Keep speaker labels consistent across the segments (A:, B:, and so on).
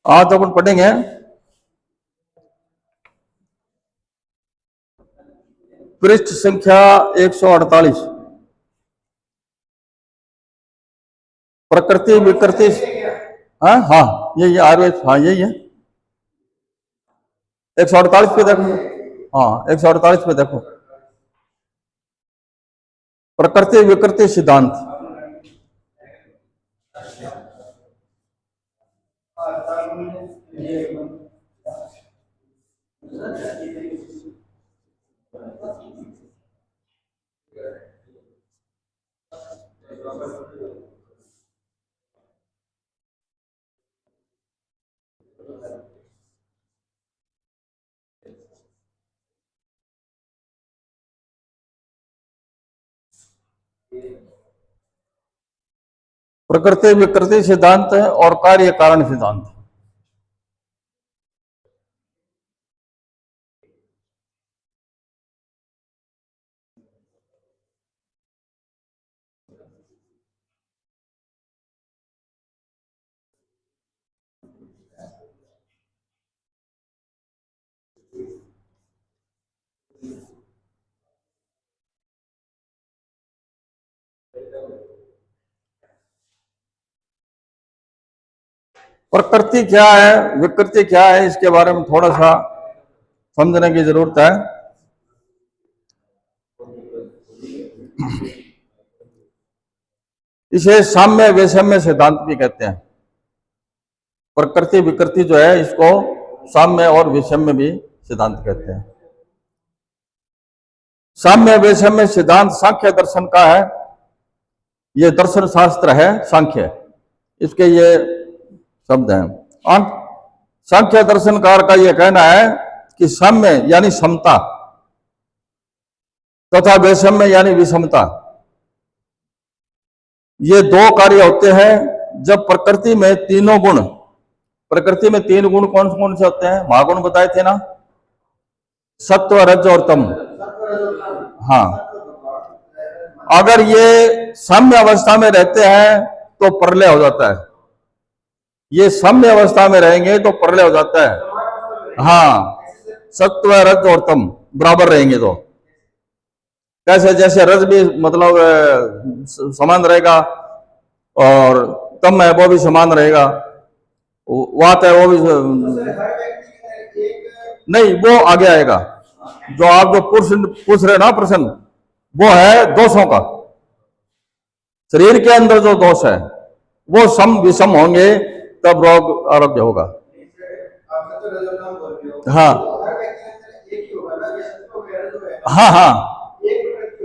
A: आज अपन पढ़ेंगे पृष्ठ संख्या 148, प्रकृति विकृति। हाँ हाँ, यही आयुर्वेद, हाँ यही है। 148 पे देखो। हाँ 148 पे देखो, प्रकृति विकृति सिद्धांत। प्रकृति विकृति सिद्धांत और कार्य कारण सिद्धांत। प्रकृति क्या है, विकृति क्या है, इसके बारे में थोड़ा सा समझने की जरूरत है। इसे साम्य वैषम्य सिद्धांत भी कहते हैं। प्रकृति विकृति जो है इसको साम्य और वैषम्य भी सिद्धांत कहते हैं। साम्य वैषम्य सिद्धांत सांख्य दर्शन का है। ये दर्शन शास्त्र है सांख्य, इसके ये शब्द हैं। सांख्य दर्शनकार का यह कहना है कि साम्य यानी समता तथा वैषम्य यानी विषमता, ये दो कार्य होते हैं जब प्रकृति में तीनों गुण, प्रकृति में तीन गुण कौन कौन से होते हैं, महागुण बताए थे ना, सत्व रज और तम। हाँ, अगर ये साम्य अवस्था में रहते हैं तो प्रलय हो जाता है। ये साम्य अवस्था में रहेंगे तो प्रलय हो जाता है। हाँ, सत्व रज और तम बराबर रहेंगे तो कैसे, जैसे रज भी मतलब समान रहेगा और तम है वो भी समान रहेगा, वात है वो भी नहीं, वो आगे आएगा। जो आप जो पूछ रहे ना प्रश्न, वो है दोषों का। शरीर के अंदर जो दोष है वो सम विषम होंगे तब रोग आरोग्य होगा। हाँ हाँ हाँ,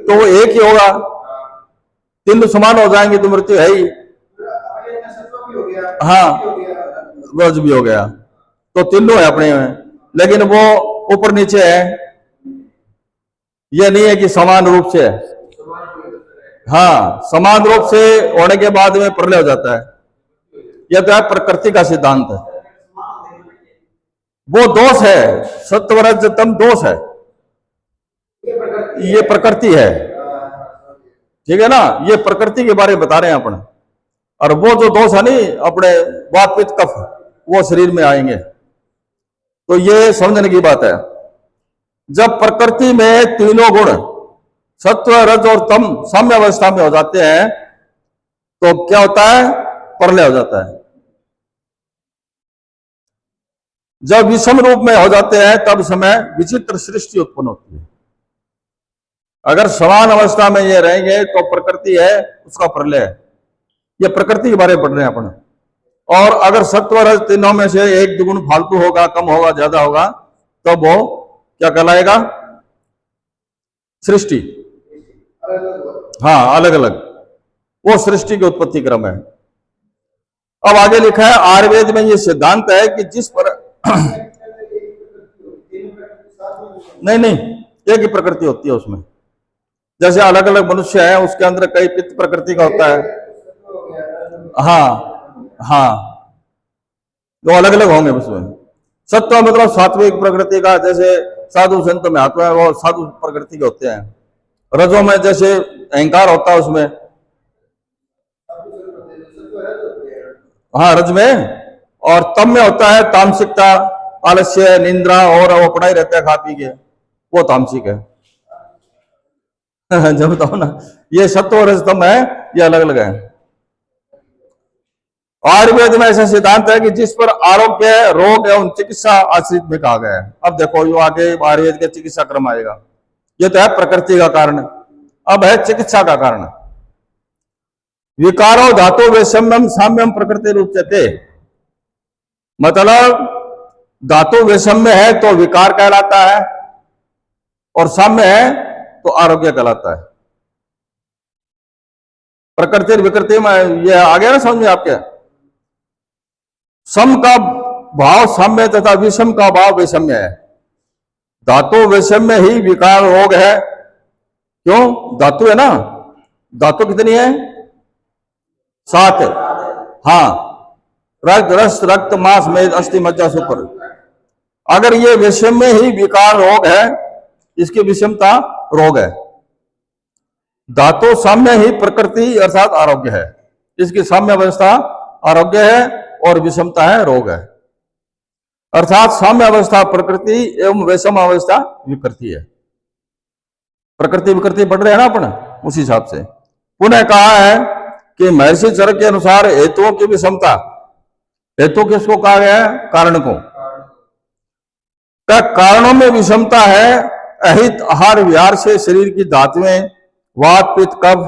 A: तो वो एक ही होगा, तीनों समान हो जाएंगे तो मृत्यु है ही। हाँ, वज भी हो गया तो तीनों है अपने में, लेकिन वो ऊपर नीचे है, ये नहीं है कि समान रूप से है। हाँ, समान रूप से होने के बाद में प्रलय हो जाता है। यह तो है प्रकृति का सिद्धांत है। वो दोष है, सत्वरज तम दोष है, ये प्रकृति है। ठीक है ना, ये प्रकृति के बारे में बता रहे हैं अपन। और वो जो दोष है नहीं अपने वात पित्त कफ, वो शरीर में आएंगे। तो ये समझने की बात है। जब प्रकृति में तीनों गुण सत्व रज और तम साम्य अवस्था में हो जाते हैं तो क्या होता है, प्रलय हो जाता है। जब विषम रूप में हो जाते हैं तब समय विचित्र सृष्टि उत्पन्न होती है। अगर समान अवस्था में ये रहेंगे तो प्रकृति है, उसका प्रलय है। ये प्रकृति के बारे में पढ़ रहे हैं अपन। और अगर सत्व रज तीनों में से एक दुगुण फालतू होगा, कम होगा, ज्यादा होगा, तो वो क्या कहलाएगा, सृष्टि। हाँ, अलग अलग, वो सृष्टि की उत्पत्ति क्रम है। अब आगे लिखा है आयुर्वेद में ये सिद्धांत है कि जिस पर नहीं नहीं, एक ही प्रकृति होती है उसमें। जैसे अलग अलग मनुष्य है, उसके अंदर कई पित्त प्रकृति का होता है। हाँ हाँ, वो अलग अलग होंगे उसमें। सत्व मतलब सात्विक प्रकृति का, जैसे साधु संत में आत्मा है वो साधु प्रकृति के होते हैं। रजों में जैसे अहंकार होता है उसमें, हाँ रज में, और तम में होता है तामसिकता, आलस्य, निंद्रा, और वो पड़ा ही रहता है खा पी के, वो तामसिक है। जब बताओ ना, ये सत्व और रजतम है, ये अलग अलग है। आयुर्वेद में ऐसा सिद्धांत है कि जिस पर आरोग्य, रोग एवं चिकित्सा आश्रित में कहा गया है। अब देखो जो आगे आयुर्वेद के चिकित्सा क्रम आएगा, ये तो है प्रकृति का कारण, अब है चिकित्सा का कारण। विकारो धातु वैषम्यम साम्यम प्रकृति रूपते, मतलब धातु वैषम्य है तो विकार कहलाता है, और साम्य है तो आरोग्य कहलाता है। प्रकृति विकृति में ये आ गया ना समझ में आपके। सम का भाव साम्य तथा विषम का भाव वैषम्य है। धातु वैषम्य ही विकार रोग है। क्यों? धातु है ना, धातु कितनी है? 7 है। हाँ, रक्त, रस, रक्त, मांस, मेद, अस्थि, मज्जा, शुक्र। अगर ये वैषम्य ही विकार रोग है, इसकी विषमता रोग है। धातु साम्य ही प्रकृति अर्थात आरोग्य है, इसकी साम्य अवस्था आरोग्य है और विषमता है रोग है। अर्थात साम्य अवस्था प्रकृति एवं वैषम अवस्था विकृति है। प्रकृति विकृति पढ़ रहे हैं ना अपन, उस हिसाब से पुनः कहा है कि महर्षि चरक के अनुसार हेतुओं की विषमता, हेतु किसको कहा गया है? कारण को। कारणों में विषमता है अहित आहार विहार से शरीर की धातुएं, वात, पित्त, कफ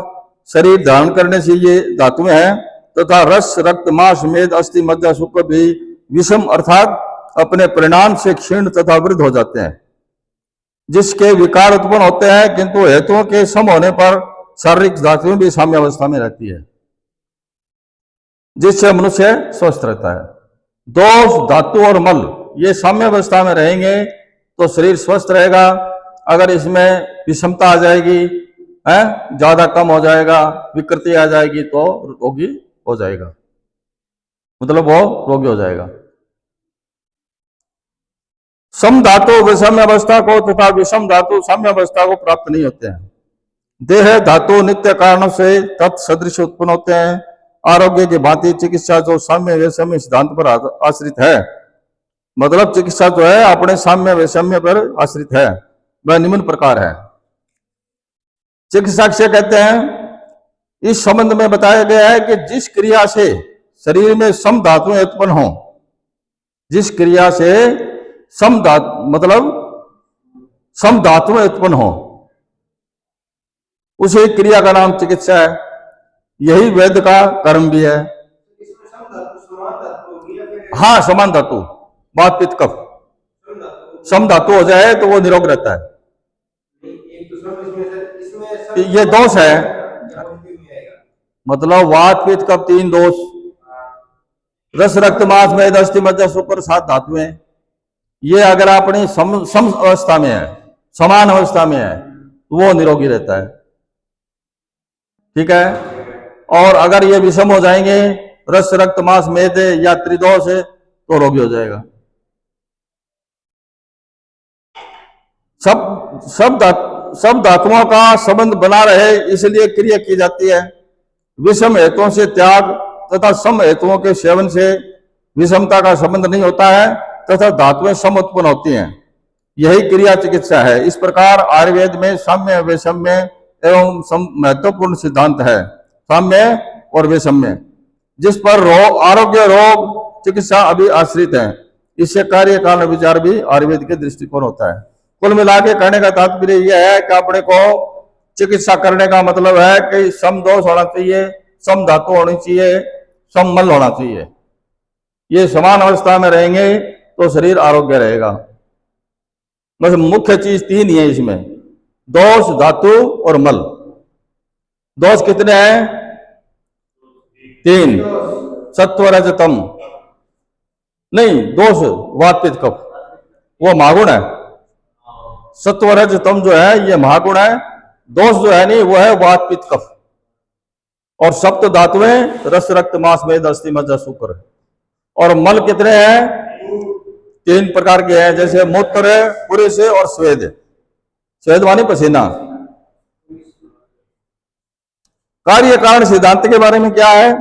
A: शरीर धारण करने से ये धातुएं हैं, तथा रस, रक्त, मांस, मेद, अस्थि, मज्जा, शुक्र भी विषम अर्थात अपने परिणाम से क्षीण तथा वृद्ध हो जाते हैं, जिसके विकार उत्पन्न होते हैं, किंतु हेतुओं के सम होने पर शारीरिक धातुएं भी साम्य अवस्था में रहती है, जिससे मनुष्य स्वस्थ रहता है। दोष, धातु और मल ये साम्य अवस्था में रहेंगे तो शरीर स्वस्थ रहेगा। अगर इसमें विषमता आ जाएगी, है ज्यादा कम हो जाएगा, विकृति आ जाएगी तो रोगी हो जाएगा, मतलब वो रोगी हो जाएगा। सम धातु विषम अवस्था को तथा विषम धातु साम्य अवस्था को प्राप्त नहीं होते हैं। देह धातु नित्य कारणों से तत्सदृश उत्पन्न होते हैं। आरोग्य की भांति चिकित्सा जो साम्य वैषम्य सिद्धांत पर आश्रित है, मतलब चिकित्सा जो है अपने साम्य वैषम्य पर आश्रित है, वह निम्न प्रकार है। चिकित्सा से कहते हैं इस संबंध में बताया गया है कि जिस क्रिया से शरीर में सम धातुएं उत्पन्न हो, जिस क्रिया से सम धातु मतलब सम धातुएं उत्पन्न हो, उसी क्रिया का नाम चिकित्सा है। यही वैद्य का कर्म भी है। हाँ, समान धातु, वात, पित्त, कफ सम धातु हो जाए तो वो निरोग रहता है। ये दोष है, मतलब वात, पित्त, कफ 3 दोष, रस, रक्त, मांस, मेद, अस्थि, मज्जा, शुक्र 7 धातुएं। ये अगर अपनी सम अवस्था में है, समान अवस्था में है, तो वो निरोगी रहता है। ठीक है। और अगर ये विषम हो जाएंगे, रस, रक्त, मांस, मेद या त्रिदोष है, तो रोगी हो जाएगा। सब धातुओं का संबंध बना रहे इसलिए क्रिया की जाती है। विषम हेतुओं से त्याग तथा सम हेतुओं के सेवन से विषमता का संबंध नहीं होता है तथा धातुएं सम उत्पन्न होती हैं। यही क्रिया चिकित्सा है। इस प्रकार आयुर्वेद में साम्य वैषम्य एवं महत्वपूर्ण सिद्धांत है, साम्य और वैषम्य, जिस पर रोग, आरोग्य, रोग चिकित्सा अभी आश्रित है। इससे कार्य कारण विचार भी आयुर्वेद के दृष्टिकोण होता है। कुल मिला के कहने का तात्पर्य यह है कि अपने को चिकित्सा करने का मतलब है कि सम दोष होना चाहिए, सम धातु होनी चाहिए, सम मल होना चाहिए। ये समान अवस्था में रहेंगे तो शरीर आरोग्य रहेगा। बस मुख्य चीज 3 ही है इसमें, दोष, धातु और मल। दोष कितने हैं? 3, सत्व, रज, तम। नहीं, दोष वात, पित्त, कफ वो महागुण है। सत्व, रज, तम जो है ये महागुण है। दोष जो है नहीं, वो है वात, पित्त, कफ। और सप्त धातुएं रस, रक्त, मांस, मेद, अस्थि, मज्जा, शुक्र। और मल कितने हैं? 3 प्रकार के हैं, जैसे मूत्र, पुरुष और स्वेद। स्वेद माने पसीना। कार्य कारण सिद्धांत के बारे में क्या है?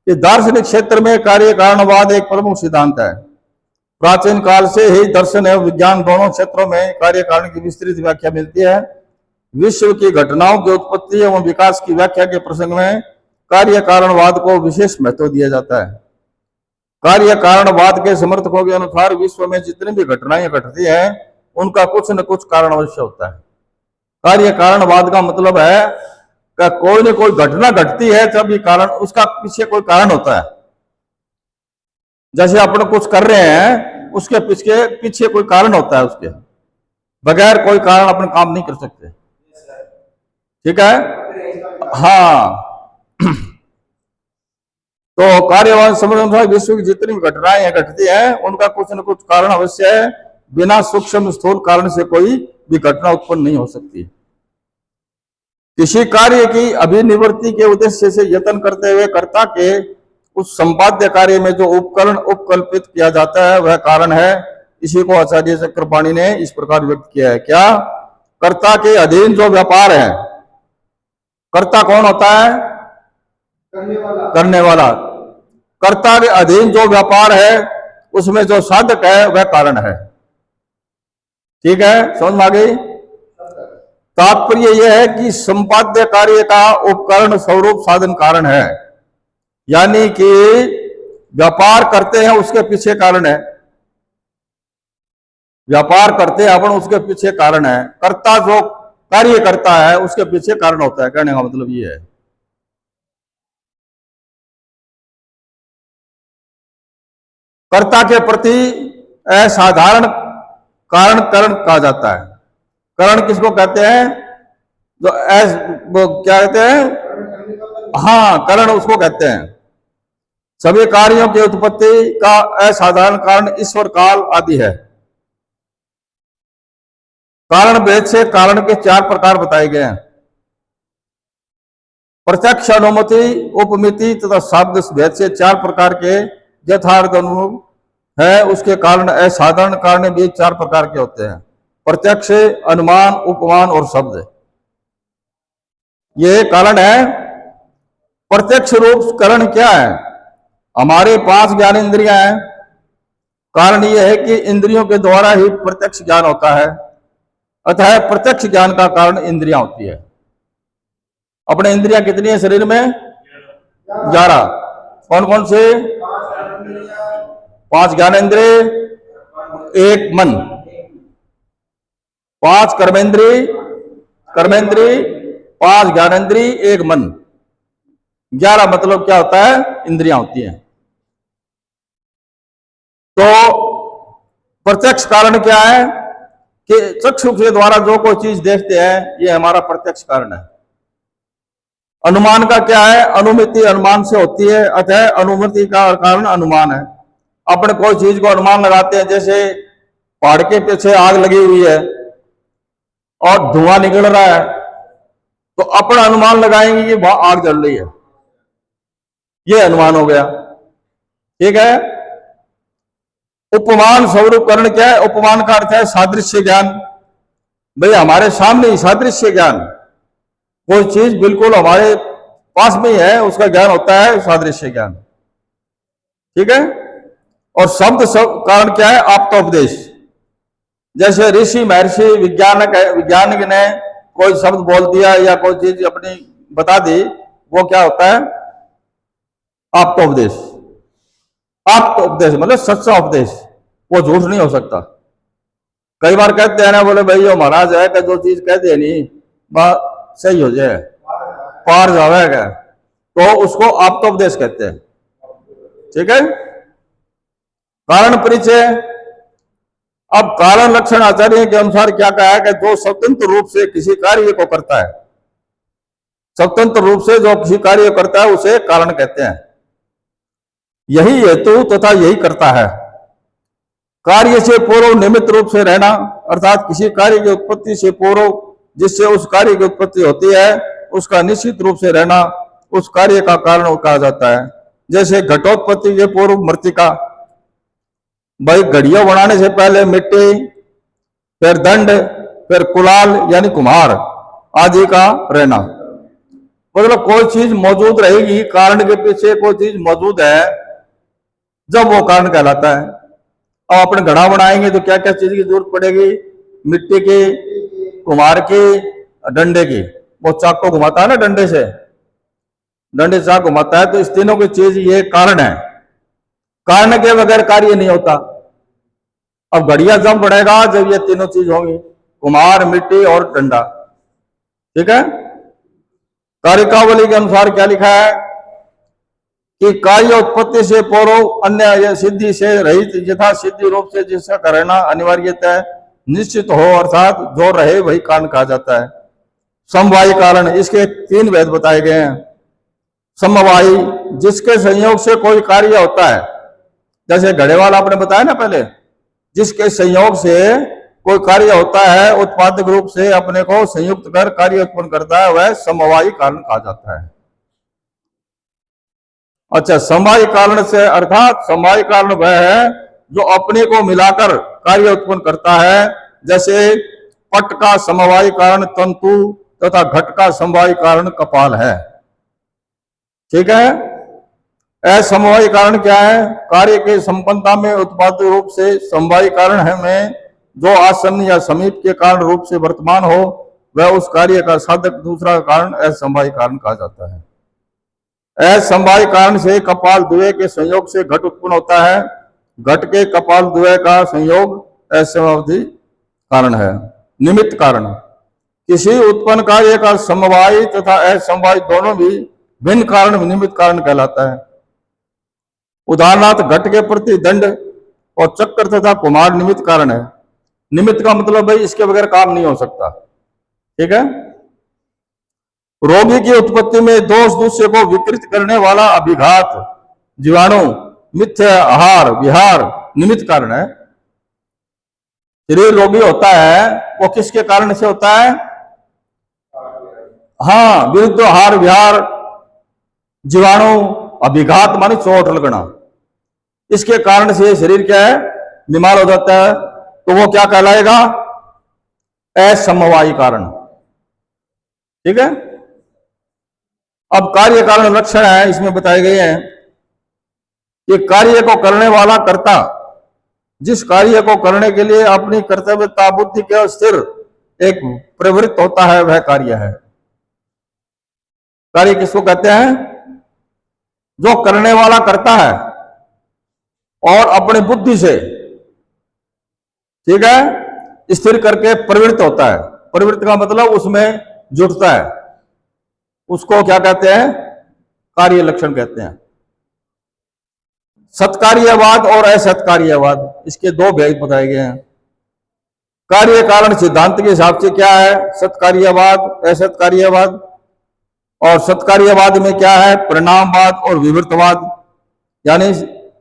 A: कि दार्शनिक क्षेत्र में कार्य कारणवाद एक प्रमुख सिद्धांत है। प्राचीन काल से ही दर्शन एवं विज्ञान दोनों क्षेत्रों में कार्य कारण की विस्तृत व्याख्या मिलती है। विश्व की घटनाओं की उत्पत्ति एवं विकास की व्याख्या के प्रसंग में कार्य कारणवाद को विशेष महत्व दिया जाता है। कार्य कारणवाद के समर्थकों के अनुसार विश्व में जितनी भी घटनाएं घटती हैं उनका कुछ न कुछ कारण अवश्य होता है। कार्य कारणवाद का मतलब है कि कोई न कोई घटना घटती है तभी कारण, उसका पीछे कोई कारण होता है। जैसे अपन कुछ कर रहे हैं उसके पीछे कोई कारण होता है, उसके बगैर कोई कारण अपन काम नहीं कर सकते। ठीक है, हाँ। तो कार्यवाद समझ अनुसार विश्व की जितनी भी घटनाएं घटती हैं उनका कुछ न कुछ कारण अवश्य है। बिना सूक्ष्म स्थूल कारण से कोई भी घटना उत्पन्न नहीं हो सकती। किसी कार्य की अभिनिवृत्ति के उद्देश्य से यत्न करते हुए कर्ता के उस संपाद्य कार्य में जो उपकरण उपकल्पित किया जाता है वह कारण है। इसी को आचार्य चक्रपाणी ने इस प्रकार व्यक्त किया है। क्या? कर्ता के अधीन जो व्यापार है, कर्ता कौन होता है? करने वाला। कर्ता के अधीन जो व्यापार है उसमें जो साधक है वह कारण है। ठीक है, समझ में आ गई? तात्पर्य यह है कि संपाद्य कार्य का उपकरण स्वरूप साधन कारण है, यानी कि व्यापार करते हैं उसके पीछे कारण है। व्यापार करते हैं अपन, उसके पीछे कारण है। कर्ता जो कार्य करता है उसके पीछे कारण होता है, कहने का मतलब ये है। कर्ता के प्रति असाधारण कारण करण कहा जाता है। करण किसको कहते हैं? जो वो क्या कहते हैं? हाँ, करण उसको कहते हैं। सभी कार्यों की उत्पत्ति का असाधारण कारण ईश्वर काल आदि है। कारण भेद से कारण के 4 प्रकार बताए गए हैं। प्रत्यक्ष, अनुमति, उपमिति तथा शब्द भेद से 4 प्रकार के यथार्थ अनुभव है। उसके कारण असाधारण कारण भी 4 प्रकार के होते हैं। प्रत्यक्ष, अनुमान, उपमान और शब्द, ये कारण है। प्रत्यक्ष रूप कारण क्या है? हमारे 5 ज्ञान इंद्रियां हैं। कारण यह है कि इंद्रियों के द्वारा ही प्रत्यक्ष ज्ञान होता है, अतः प्रत्यक्ष ज्ञान का कारण इंद्रियां होती है। अपने इंद्रियां कितनी है शरीर में? 11। कौन कौन से? 5 ज्ञानेंद्रिय, 1 मन, 5 कर्मेंद्रिय, 5 ज्ञानेंद्रिय, 1 मन। 11 मतलब क्या होता है? इंद्रियां होती हैं। तो प्रत्यक्ष कारण क्या है कि चक्षु के द्वारा जो कोई चीज देखते हैं ये हमारा प्रत्यक्ष कारण है। अनुमान का क्या है? अनुमिति अनुमान से होती है, अतः अनुमिति का कारण अनुमान है। अपने कोई चीज को अनुमान लगाते हैं, जैसे पहाड़ के पीछे आग लगी हुई है और धुआं निकल रहा है, तो अपना अनुमान लगाएंगे कि वहां आग जल रही है, ये अनुमान हो गया। ठीक है। उपमान स्वरूप कारण क्या है? उपमान का अर्थ है सादृश्य ज्ञान। भाई हमारे सामने ही सादृश्य ज्ञान, कोई चीज बिल्कुल हमारे पास में ही है, उसका ज्ञान होता है सादृश्य ज्ञान। ठीक है। और शब्द कारण क्या है? आप्तोपदेश। जैसे ऋषि महर्षि वैज्ञानिक ने कोई शब्द बोल दिया या कोई चीज अपनी बता दी, वो क्या होता है? आप्तोपदेश। आप्तोपदेश मतलब सच्चा उपदेश, वो झूठ नहीं हो सकता। कई बार कहते हैं ना, बोले भाई जो महाराज है कि जो चीज कहते हैं नहीं बात सही हो जाए, पार जाएगा, तो उसको आप्तोपदेश कहते हैं। ठीक है। कारण परिचय। अब कारण लक्षण आचार्य के अनुसार क्या कहा है कि जो स्वतंत्र रूप से किसी कार्य को करता है, स्वतंत्र रूप से जो किसी कार्य करता है उसे कारण कहते हैं। यही हेतु तथा यही करता है। कार्य से पूर्व निमित्त रूप से रहना, अर्थात किसी कार्य की उत्पत्ति से पूर्व जिससे उस कार्य की उत्पत्ति होती है उसका निश्चित रूप से रहना उस कार्य का कारण कहा जाता है। जैसे घटोत्पत्ति के पूर्व मृत्तिका, भाई घड़ियों बनाने से पहले मिट्टी, फिर दंड, फिर कुलाल यानी कुम्हार आदि का रहना। मतलब कोई चीज मौजूद रहेगी, कारण के पीछे कोई चीज मौजूद है, जब वो कारण कहलाता है। अब अपने घड़ा बनाएंगे तो क्या क्या चीज की जरूरत पड़ेगी? मिट्टी की, कुम्हार की, डंडे की। वो चाक को घुमाता है ना डंडे से, डंडे से चाक घुमाता है, तो इस तीनों की चीज ये कारण है। कारण के बगैर कार्य नहीं होता। अब घड़िया जब बढ़ेगा जब ये तीनों चीज होंगी, कुम्हार, मिट्टी और डंडा। ठीक है। कारिकावली के अनुसार क्या लिखा है कि कार्य उत्पत्ति से पूर्व अन्य सिद्धि से रहित यथा सिद्धि रूप से जिसका करना अनिवार्यतः निश्चित हो, अर्थात जो रहे वही कारण कहा जाता है। समवायी कारण, इसके 3 भेद बताए गए हैं। समवायी, जिसके संयोग से कोई कार्य होता है, जैसे घड़े वाला आपने बताया ना पहले, जिसके संयोग से कोई कार्य होता है, उत्पादक रूप से अपने को संयुक्त कर कार्य उत्पन्न करता है, वह समवायी कारण कहा जाता है। अच्छा, समवायी कारण से अर्थात समवायी कारण वह है जो अपने को मिलाकर कार्य उत्पन्न करता है। जैसे पट का समवायी कारण तंतु तथा घट का समवायी कारण कपाल है। ठीक है। असमवायी कारण क्या है? कार्य के संपन्नता में उत्पादक रूप से समवायी कारण है में जो आसन्न या समीप के कारण रूप से वर्तमान हो, वह उस कार्य का साधक दूसरा कारण असमवायी कारण कहा जाता है। असमवायी कारण से कपाल द्वय के संयोग से घट उत्पन्न होता है। घट के कपाल द्वय का संयोग असमवायी कारण है। निमित्त कारण, किसी उत्पन्न कार्य का समवायी तथा असमवायी दोनों भी भिन्न कारण निमित्त कारण कहलाता है। उदाहरणार्थ घट के प्रति दंड और चक्र तथा कुम्हार निमित्त कारण है। निमित्त का मतलब भाई इसके बगैर काम नहीं हो सकता। ठीक है। रोगी की उत्पत्ति में दोष दूसरे को विकृत करने वाला अभिघात, जीवाणु, मिथ्या आहार विहार निमित्त कारण है। शरीर रोगी होता है वो किसके कारण से होता है? हाँ, विरुद्ध आहार विहार, जीवाणु, अभिघात माने चोट लगना, इसके कारण से शरीर क्या है? बीमार हो जाता है। तो वो क्या कहलाएगा? असमवायी कारण। ठीक है। अब कार्य कारण लक्षण है, इसमें बताए गए हैं कि कार्य को करने वाला कर्ता जिस कार्य को करने के लिए अपनी कर्तव्यता बुद्धि के स्थिर एक प्रवृत्त होता है, वह कार्य है। कार्य किसको कहते हैं? जो करने वाला करता है और अपने बुद्धि से, ठीक है, स्थिर करके प्रवृत्त होता है। प्रवृत्त का मतलब उसमें जुटता है, उसको क्या कहते हैं? कार्य लक्षण कहते हैं। सत्कार्यवाद और असत्कार्यवाद, इसके 2 भेद बताए गए हैं। कार्य कारण सिद्धांत के हिसाब से क्या है? सत्कार्यवाद, असत्कार्यवाद। और सत्कार्यवाद में क्या है? परिणामवाद और विवृतवाद, यानी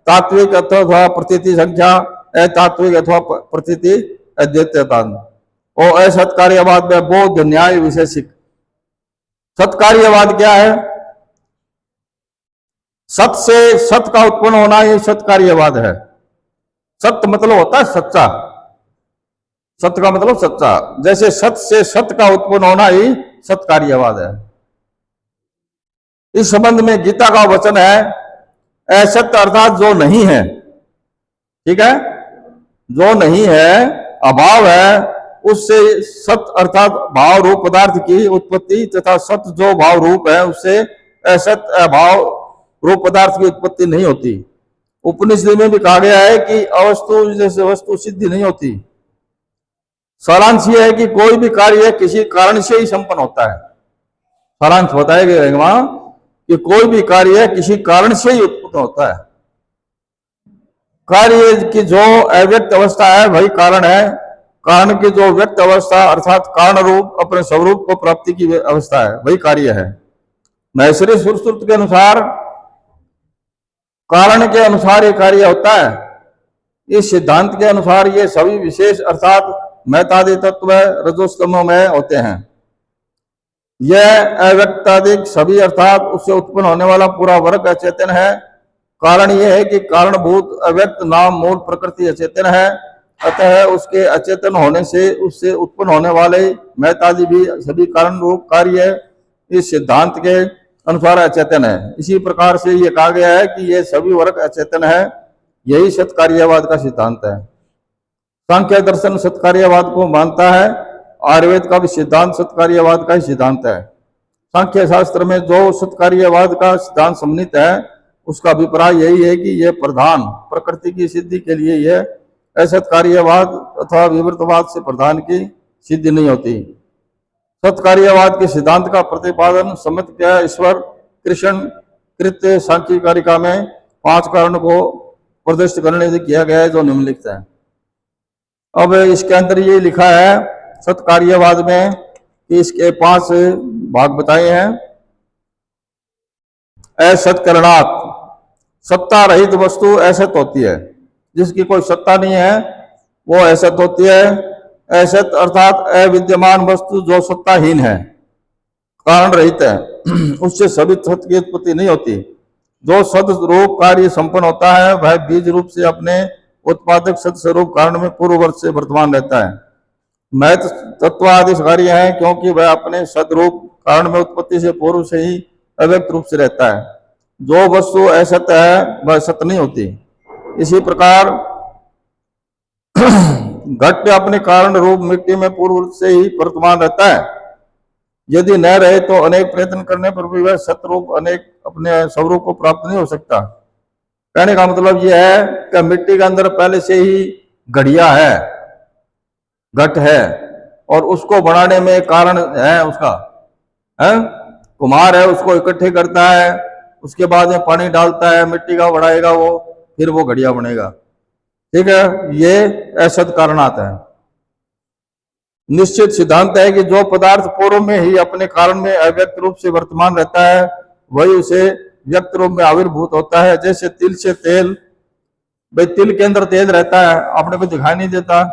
A: तात्विक अथवा प्रतीति संख्या, अतात्विक अथवा प्रतीति अद्वैतवाद। और असत्कार्यवाद में बौद्ध न्याय विशेषिक। सत्कार्यवाद क्या है? सत से सत का उत्पन्न होना ये सत्कार्यवाद है। सत्य मतलब होता है सच्चा, सत्य का मतलब सच्चा। जैसे सत से सत्य का उत्पन्न होना ही सत्कार्यवाद है। इस संबंध में गीता का वचन है, असत्य अर्थात जो नहीं है। ठीक है। जो नहीं है, अभाव है, उससे सत्य अर्थात भाव रूप पदार्थ की उत्पत्ति तथा सत्य जो भाव रूप है उससे असत्य अभाव रूप पदार्थ की उत्पत्ति नहीं होती। उपनिषद में भी कहा गया है कि अवस्तु जैसे वस्तु सिद्धि नहीं होती। सारांश यह है कि कोई भी कार्य किसी कारण से ही संपन्न होता है। सारांश बताया गया है वहां कि कोई भी कार्य किसी कारण से ही उत्पन्न होता है। कार्य की जो अव्यक्त अवस्था है वही कारण है। कारण की जो व्यक्त अवस्था अर्थात कारण रूप अपने स्वरूप को प्राप्ति की अवस्था है वही कार्य है। महेश्वरी सुश्रुत के अनुसार कारण के अनुसार ये कार्य होता है। इस सिद्धांत के अनुसार ये सभी विशेष अर्थात महतादि तत्व रजोस्तंभों में होते हैं। यह अव्यक्तादिक सभी अर्थात उससे उत्पन्न होने वाला पूरा वर्ग अचेतन है। कारण यह है कि कारणभूत अव्यक्त नाम मूल प्रकृति अचेतन है, अतः उसके अचेतन होने से उससे उत्पन्न होने वाले महतादि भी सभी कारण रूप कार्य इस सिद्धांत के अनुसार अचेतन है। इसी प्रकार से ये कहा गया है कि ये सभी वर्ग अचेतन है। यही सत्कार्यवाद का सिद्धांत है। सांख्य दर्शन सत्कार्यवाद को मानता है। आयुर्वेद का भी सिद्धांत सत्कार्यवाद का ही सिद्धांत है। सांख्य शास्त्र में जो सत्कार्यवाद का सिद्धांत सम्मिलित है उसका अभिप्राय यही है कि यह प्रधान प्रकृति की सिद्धि के लिए यह असत्कार्यवाद अथवा विवर्तवाद से प्रधान की सिद्धि नहीं होती। सत्कार्यवाद के सिद्धांत का प्रतिपादन सम्यक्तया ईश्वर कृष्ण कृत्य सांख्य कारिका में 5 कारण को प्रदर्शित करने से किया गया है जो निम्नलिखित है। अब इसके अंदर ये लिखा है सत्कार्यवाद में कि इसके 5 भाग बताए हैं। असत्करणात्, सत्ता रहित वस्तु असत होती है। जिसकी कोई सत्ता नहीं है वो असत होती है। असत अर्थात अविद्यमान वस्तु जो सत्ताहीन है, कारण रहित है, उससे सभी सत्य की उत्पत्ति नहीं होती। जो सद रूप कार्य संपन्न होता है वह बीज रूप से अपने उत्पादक सद स्वरूप कारण में पूर्ववर्त से वर्तमान रहता है। महत तत्व आदि कार्य है क्योंकि वह अपने सदरूप कारण में उत्पत्ति से पूर्व से ही अव्यक्त रूप से रहता है। जो वस्तु असत है वह सत्य नहीं होती। इसी प्रकार घट अपने कारण रूप मिट्टी में पूर्व से ही वर्तमान रहता है। यदि न रहे तो अनेक प्रयत्न करने पर भी वह सतरूप अनेक अपने स्वरूप को प्राप्त नहीं हो सकता। कहने का मतलब यह है कि मिट्टी के अंदर पहले से ही घड़िया है, घट है, और उसको बनाने में कारण है उसका है कुम्हार है, उसको इकट्ठे करता है, उसके बाद में पानी डालता है, मिट्टी का बढ़ाएगा वो, फिर वो घड़िया बनेगा। ठीक है, ये असत कारणात है। निश्चित सिद्धांत है कि जो पदार्थ पूर्व में ही अपने कारण में अव्यक्त रूप से वर्तमान रहता है वही उसे व्यक्त रूप में आविर्भूत होता है। जैसे तिल से तेल, भाई तिल के अंदर तेल रहता है, अपने को दिखाई नहीं देता,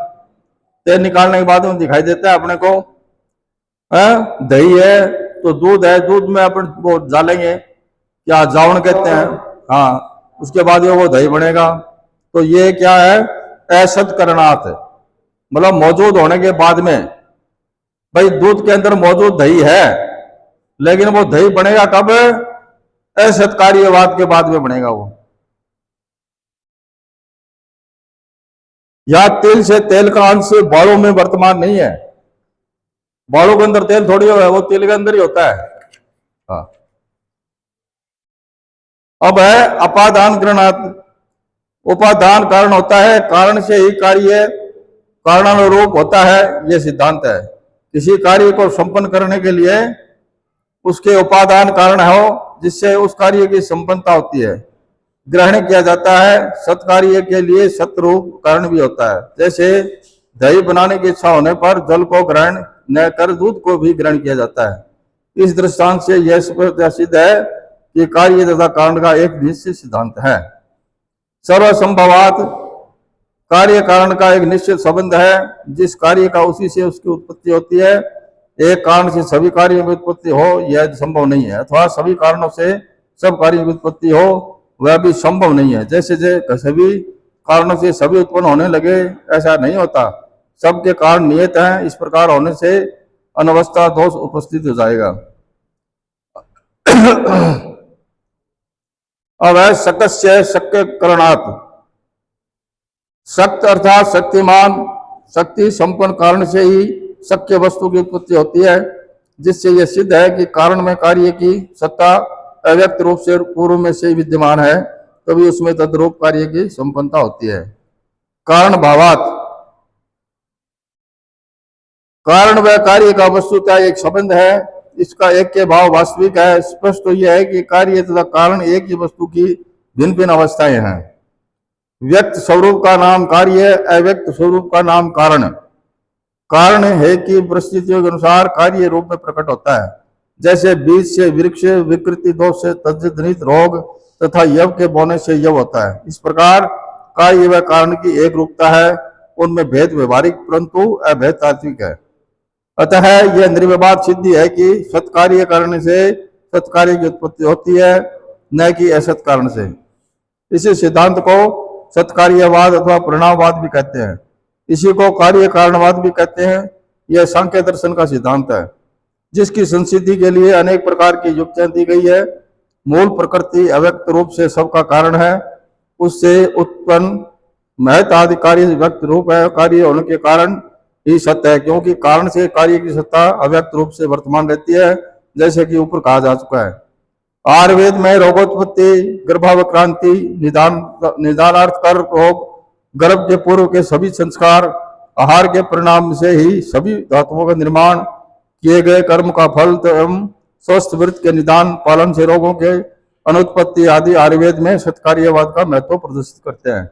A: तेल निकालने के बाद में दिखाई देता है अपने को। दही है तो दूध है, दूध में अपन वो डालेंगे क्या, जावण कहते हैं, हाँ, उसके बाद वो दही बनेगा। तो ये क्या है, असत करणात, मतलब मौजूद होने के बाद में। भाई दूध के अंदर मौजूद दही है लेकिन वो दही बनेगा कब, असत कार्यवाद के बाद में बनेगा वो। या तिल से तेल का अंश बालों में वर्तमान नहीं है, बालों के अंदर तेल थोड़ी है, वो तिल के अंदर ही होता है। हाँ। अब है अपादान करणात्, उपादान कारण होता है, कारण से ही कार्य कारणानुरूप होता है, यह सिद्धांत है। किसी कार्य को संपन्न करने के लिए उसके उपादान कारण हो जिससे उस कार्य की संपन्नता होती है, ग्रहण किया जाता है। सत्कार्य के लिए सतरूप कारण भी होता है। जैसे दही बनाने की इच्छा होने पर जल को ग्रहण न कर दूध को भी ग्रहण किया जाता है। इस दृष्टांत से यह सिद्ध है कि कार्य तथा कारण का एक निश्चित सिद्धांत है। सर्वसंभवात, कार्य कारण का एक निश्चित संबंध है। जिस कार्य का उसी से उसकी उत्पत्ति होती है। एक कारण से सभी कार्यों की उत्पत्ति हो यह संभव नहीं है, अथवा सभी कारणों से सब कार्यों की उत्पत्ति हो वह भी संभव नहीं है। जैसे सभी कारणों से सभी उत्पन्न होने लगे ऐसा नहीं होता, सबके कारण नियत हैं। इस प्रकार होने से अनवस्था दोष उपस्थित हो जाएगा। अब है सकस्य शक्य करणात्, शक्त अर्थात शक्तिमान, शक्ति संपन्न कारण से ही शक्य वस्तु की उत्पत्ति होती है, जिससे यह सिद्ध है कि कारण में कार्य की सत्ता अव्यक्त रूप से पूर्व में से विद्यमान है, तभी उसमें तद्रूप कार्य की संपन्नता होती है। कारण भावात, कारण व कार्य का वस्तुतः एक संबंध है, इसका एक के भाव वास्तविक है। स्पष्ट तो यह है कि कार्य तथा कारण एक ही वस्तु की भिन्न भिन्न अवस्थाएं हैं। व्यक्त स्वरूप का नाम कार्य, अव्यक्त स्वरूप का नाम कारण। कारण है कि परिस्थितियों के अनुसार कार्य रूप में प्रकट होता है। जैसे बीज से वृक्ष, विकृति दोष से तद्जनित रोग तथा यव के बोने से यव होता है। इस प्रकार कार्य व कारण की एक रूपता है, उनमें भेद व्यवहारिक परंतु अभेद तात्विक है। अतः यह निर्विवाद सिद्धि है कि सत्कार्य कारण से सत्कार्य की उत्पत्ति होती है, न कि असत कारण से। इसी सिद्धांत को सत्कार्यवाद अथवा परिणामवाद भी कहते हैं। इसी को कार्य कारणवाद भी कहते हैं। यह सांख्य दर्शन का सिद्धांत है। जिसकी संसिद्धि के लिए अनेक प्रकार की युक्तियां दी गई है। मूल प्रकृति अव्यक्त रूप से सबका कारण है, उससे उत्पन्न महत आदि कार्य व्यक्त रूप है, कार्य होने के कारण ही सत्य है, क्योंकि कारण से कार्य की सत्ता अव्यक्त रूप से वर्तमान रहती है, जैसे कि ऊपर कहा जा चुका है। आयुर्वेद में रोगोत्पत्ति, गर्भावक्रांति, निदानार्थ कर रोग, गर्भ के पूर्व के सभी संस्कार, आहार के परिणाम से ही सभी धातुओं का निर्माण, किए गए कर्म का फल एवं स्वस्थ वृत्त के निदान, पालन से रोगों के अनुत्पत्ति आदि आयुर्वेद में सत्कार्यवाद का महत्व प्रदर्शित करते हैं।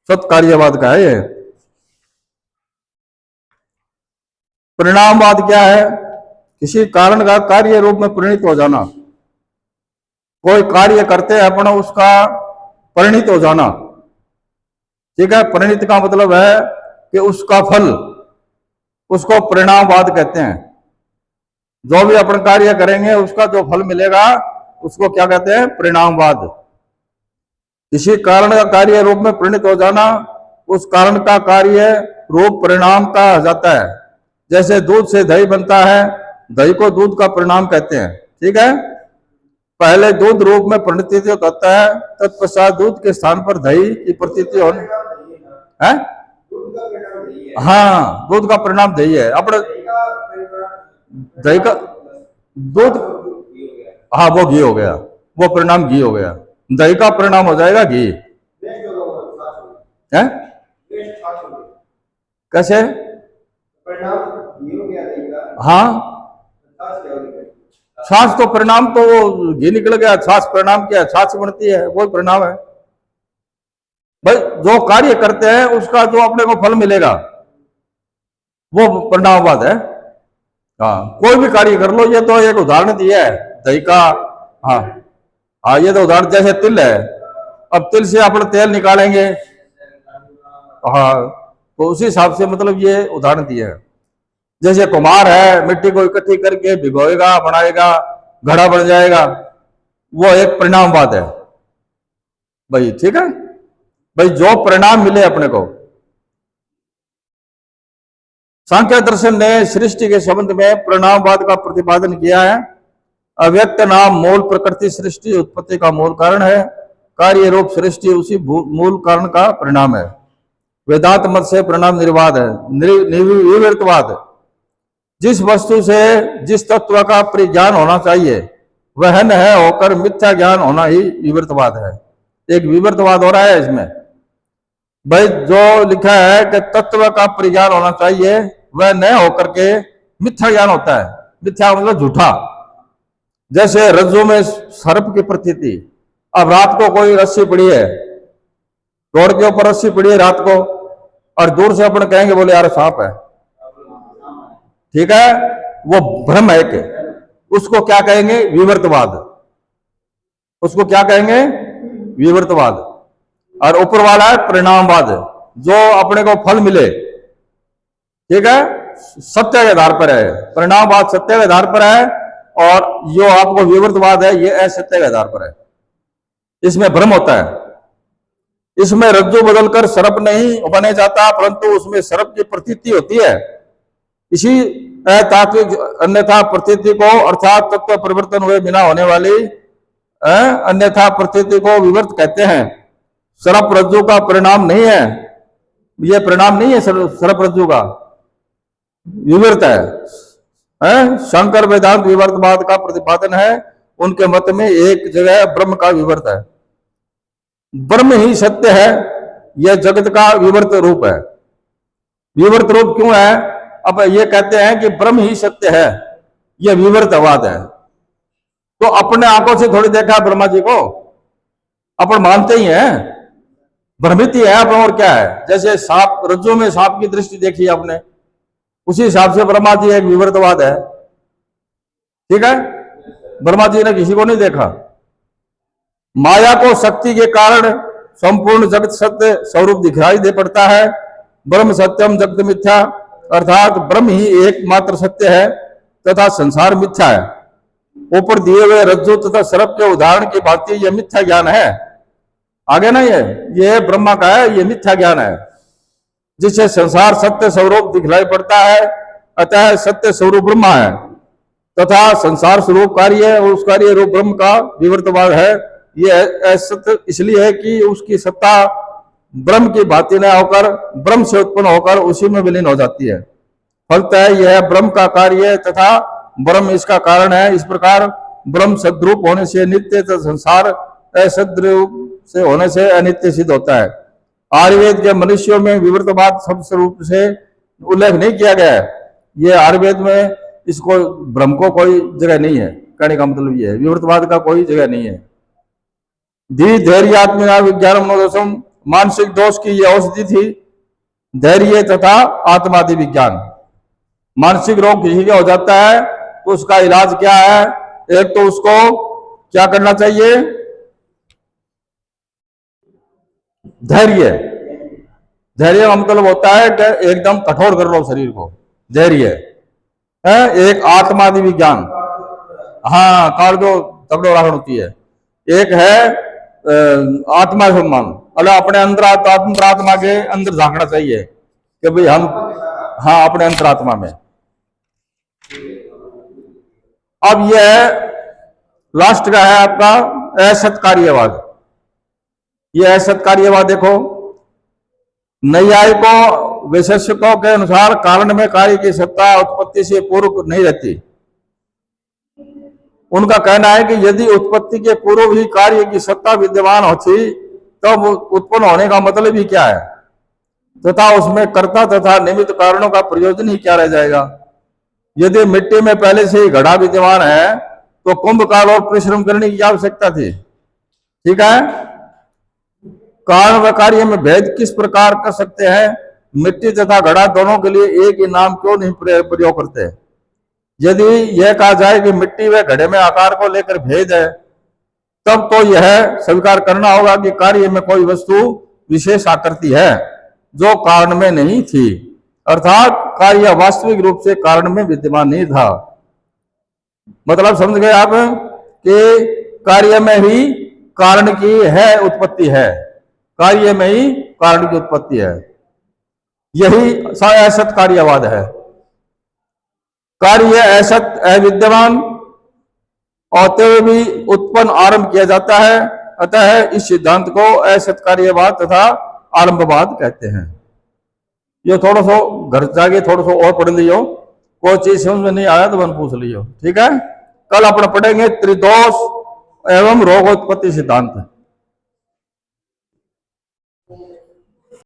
A: सत्कार्यवाद का है ये। परिणामवाद क्या है? किसी कारण का कार्य रूप में परिणित हो जाना। कोई कार्य करते हैं अपना, उसका परिणित हो जाना, ठीक है। परिणित का मतलब है कि उसका फल, उसको परिणामवाद कहते हैं। जो भी अपन कार्य करेंगे उसका जो फल मिलेगा उसको क्या कहते हैं? परिणामवाद। किसी कारण का कार्य रूप में परिणित हो जाना, उस कारण का कार्य रूप परिणाम का जाता है। जैसे दूध से दही बनता है, दही को दूध का परिणाम कहते हैं, ठीक है। पहले दूध रूप में परिणित होता है, तत्पश्चात दूध के स्थान पर दही की प्रतीति होने है। हाँ, दूध का परिणाम दही है। अपने दही का दूध, हाँ वो घी हो गया, वो परिणाम घी हो गया। दही का परिणाम हो जाएगा घी है। कैसे? हाँ, छाछ तो परिणाम, तो वो घी निकल गया, छाछ परिणाम क्या है? छाछ बनती है, वो परिणाम है भाई। जो कार्य करते हैं उसका जो अपने को फल मिलेगा वो परिणामवाद है। हाँ, कोई भी कार्य कर लो। ये तो एक उदाहरण दिया है दही का। हाँ हाँ, ये तो उदाहरण, जैसे तिल है, अब तिल से अपन तेल निकालेंगे, हाँ, तो उसी हिसाब से मतलब ये उदाहरण दिया है। जैसे कुम्हार है, मिट्टी को इकट्ठी करके भिगोएगा, बनाएगा, घड़ा बन जाएगा, वो एक परिणामवाद है भाई, ठीक है भाई। जो परिणाम मिले अपने को। सांख्य दर्शन ने सृष्टि के संबंध में परिणामवाद का प्रतिपादन किया है। अव्यक्त नाम मूल प्रकृति सृष्टि उत्पत्ति का मूल कारण है, कार्य रूप सृष्टि उसी मूल कारण का परिणाम है। वेदांत मत से परिणाम निर्वाद है, विवर्तवाद। जिस वस्तु से जिस तत्व का परिज्ञान होना चाहिए वह न है होकर मिथ्या ज्ञान होना ही विवर्तवाद है। एक विवर्तवाद हो रहा है इसमें भाई। जो लिखा है कि तत्व का परिज्ञान होना चाहिए वह न होकर के मिथ्या ज्ञान होता है। मिथ्या मतलब झूठा। जैसे रज्जु में सर्प की प्रतीति। अब रात को कोई रस्सी पड़ी है, रोड के ऊपर रस्सी पड़ी है रात को, और दूर से अपन कहेंगे बोले यार सांप है, ठीक है, वो भ्रम है कि उसको क्या कहेंगे? विवर्तवाद। उसको क्या कहेंगे? विवर्तवाद। और ऊपर वाला है परिणामवाद, जो अपने को फल मिले, ठीक है, सत्य के आधार पर है। परिणामवाद सत्य के आधार पर है, और जो आपको विवर्तवाद है ये असत्य के आधार पर है। इसमें भ्रम होता है। इसमें रज्जु बदलकर सर्प नहीं बने जाता, परंतु उसमें सर्प की प्रतीति होती है। इसी तात्विक अन्यथा प्रतीति को, अर्थात तत्व परिवर्तन हुए बिना होने वाली अन्यथा प्रतीति को विवर्त कहते हैं। सर्प रज्जु का परिणाम नहीं है, ये परिणाम नहीं है सर्प रज्जु का, विवर्त है। शंकर वेदांत विवर्तवाद का प्रतिपादन है। उनके मत में एक जगह ब्रह्म का विवर्त है। ब्रह्म ही सत्य है, यह जगत का विवर्त रूप है। विवर्त रूप क्यों है? अब ये कहते हैं कि ब्रह्म ही सत्य है, यह विवर्तवाद है। तो अपने आंखों से थोड़ी देखा ब्रह्मा जी को, अपन मानते ही हैं, भ्रमित ही है अपन, और क्या है। जैसे सांप, रज्जु में सांप की दृष्टि देखी आपने, उसी हिसाब से ब्रह्मा जी एक विवर्तवाद है, ठीक है। ब्रह्मा जी ने किसी को नहीं देखा। माया को शक्ति के कारण संपूर्ण जगत सत्य स्वरूप दिखाई दे पड़ता है। ब्रह्म सत्यम जगत मिथ्या, अर्थात ब्रह्म ही एकमात्र सत्य है तथा संसार मिथ्या है। ऊपर दिए हुए रज्जु तथा सर्प के उदाहरण की भांति यह मिथ्या ज्ञान है। आगे ना, ये ब्रह्मा का है, ये मिथ्या ज्ञान है, जिससे संसार सत्य स्वरूप दिखलाई पड़ता है। अतः सत्य स्वरूप ब्रह्मा है। तथा संसार स्वरूप कार्य और उस कार्य रूप ब्रह्म का विवर्तवाद है। ये असत इसलिए है कि उसकी सत्ता ब्रह्म की भांति न होकर ब्रह्म से उत्पन्न होकर उसी में विलीन हो जाती है। फलतः यह ब्रह्म का कार्य तथा ब्रह्म इसका कारण है। इस प्रकार ब्रह्म सद्रूप होने से नित्य तथा संसार असद्रूप से होने से अनित्य सिद्ध होता है। आयुर्वेद के मनुष्यों में विवर्तवाद शब्द स्वरूप से उल्लेख नहीं किया गया है। ये आयुर्वेद में इसको ब्रह्म को कोई जगह नहीं है। कहने का मतलब ये है विवर्तवाद का कोई जगह नहीं है। धी धैर्य आत्मना विज्ञान मनोदोषम, मानसिक दोष की यह औषधि थी धैर्य तथा आत्मादि विज्ञान। मानसिक रोग किसी का हो जाता है तो उसका इलाज क्या है? एक तो उसको क्या करना चाहिए? धैर्य। धैर्य का मतलब होता है कि एकदम कठोर कर लो शरीर को, धैर्य है। एक आत्मादि विज्ञान, हाँ, कार जो तगड़ो राखण होती है। एक है आत्मा सम्मान, मतलब अपने अंतरात्मा के अंदर झांकना चाहिए कि भाई हम, हाँ, अपने अंतरात्मा में। अब यह लास्ट का है आपका असत कार्यवाद। यह असत कार्यवाद देखो, नैयायिकों विशेषज्ञों के अनुसार कारण में कार्य की सत्ता उत्पत्ति से पूर्व नहीं रहती। उनका कहना है कि यदि उत्पत्ति के पूर्व ही कार्य की सत्ता विद्यमान होती तब उत्पन्न होने का मतलब ही क्या है, तथा उसमें कर्ता तथा निमित्त कारणों का प्रयोजन ही क्या रह जाएगा। यदि मिट्टी में पहले से ही घड़ा विद्यमान है तो कुंभकाल और परिश्रम करने की आवश्यकता थी। ठीक है, कारण व कार्य में भेद किस प्रकार कर सकते हैं? मिट्टी तथा घड़ा दोनों के लिए एक ही नाम क्यों नहीं प्रयोग करते? यदि यह कहा जाए कि मिट्टी व घड़े में आकार को लेकर भेद है तब तो यह स्वीकार करना होगा कि कार्य में कोई वस्तु विशेष आकृति है जो कारण में नहीं थी, अर्थात कार्य वास्तविक रूप से कारण में विद्यमान नहीं था। मतलब समझ गए आप कि कार्य में ही कारण की है उत्पत्ति है, कार्य में ही कारण की उत्पत्ति है। यही असत कार्यवाद है। कार्य असत अविद्यमान होते हुए भी उत्पन्न आरंभ किया जाता है, अतः इस सिद्धांत को असत कार्यवाद तथा आरंभवाद कहते हैं। ये थोड़ा सा घर जाके थोड़ा सा और पढ़ लियो, कोई चीज समझ में नहीं आया तो मन पूछ लियो। ठीक है, कल अपना पढ़ेंगे त्रिदोष एवं रोगोत्पत्ति सिद्धांत।